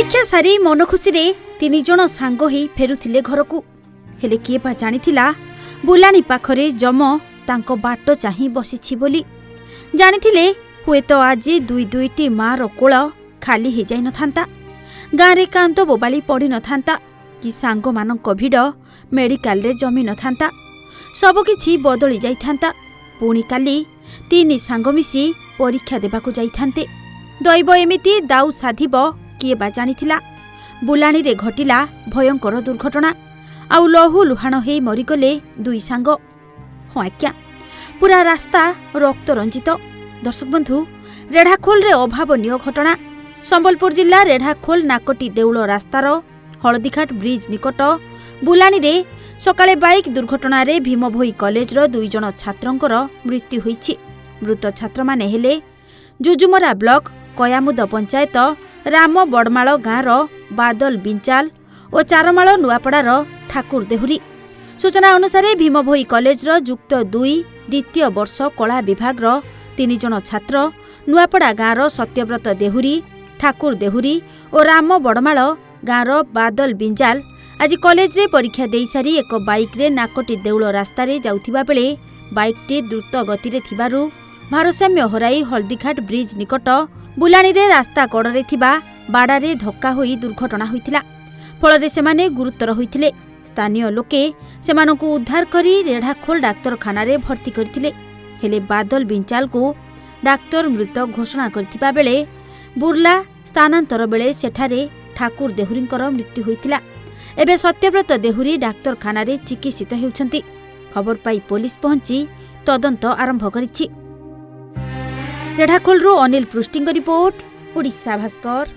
परीक्षा सारी मन खुशी रे 3 जण सांग ही फेरुथिले घरकू। हेले किए पा जानिथिला बुलानी पाखरे जम तांको बाट चाही बसिछि बोली। जानिथिले हुए तो आज दुई दुईटी मार कोल खाली हे जाई नथांता, गाँरे कांत बोबाली पड़ी नथांता कि सांग मानक भिड़ मेडिकल रे जमी नथांता, सबकिछि बदली जाइथांता। पुणी काली 3 सांग मिसी परीक्षा देबाकू जाइथांते। दैव एमिति दाऊ साधिब किए बा जानिथिला। बुलानी रे घटिला भयंकर दुर्घटना, आउ लहू लुहाण हेई मरीगले 2 सांग। हाँ आज्ञा, पूरा रास्ता रक्त रंजित। दर्शक बंधु, रेढ़ाखोल रे अभावनीय घटना। संबलपुर जिला रेढ़ाखोल नाकटी देउल रास्तार हलदीघाट ब्रिज निकट बुलानी रे सकाळे बाइक दुर्घटना रे भीमभोई कॉलेज रो 2 जण छात्रंकर मृत्यु होईछि। मृत छात्र माने हेले जुजुमरा ब्लॉक कयामुद पंचायत राम बड़माळ गाँर बादल बिंचाल और चारमाळ नुआपड़ार ठाकुर देहुरी। सूचना अनुसार भीमभोई कॉलेज रो युक्त 2 द्वितीय वर्ष कला विभाग रो 3 जण छात्र नुआपड़ा गाँर सत्यव्रत देहुरी, ठाकुर देहुरी और राम बड़माळ गाँर बादल बिंजाल आज कॉलेज रे परीक्षा देई सारी एक बाइक रे नाकटी देउल रास्ता रे जाउथिबा बेले बाइकटी द्रुत गति रे थिबारु भारसाम्य हराई हल्दीघाट ब्रिज निकट बुलानी रे रास्ता कड़रे थिबा बाड़ारे धक्का होई दुर्घटना होइतिला। फलरे सेमाने गुरुतर होइतिले। स्थानीय लोके सेमानकु उद्धार करी रेढ़ाखोल डाक्तरखाना रे भर्ती करथिले। हेले बादल बिंचाल को डाक्तर मृत घोषणा करथिबा बेले बुर्ला स्थानांतर बेले सेठारे ठाकुर देहुरींकर मृत्यु होइतिला। एबे सत्यव्रत देहुरी डाक्तरखाना रे चिकित्सित हेउछंती। खबर पाई पुलिस पहुंची तदंत आरंभ करिछि। रेढ़ाखोल अनिल पृष्टिंग रिपोर्ट, ओडिशा भास्कर।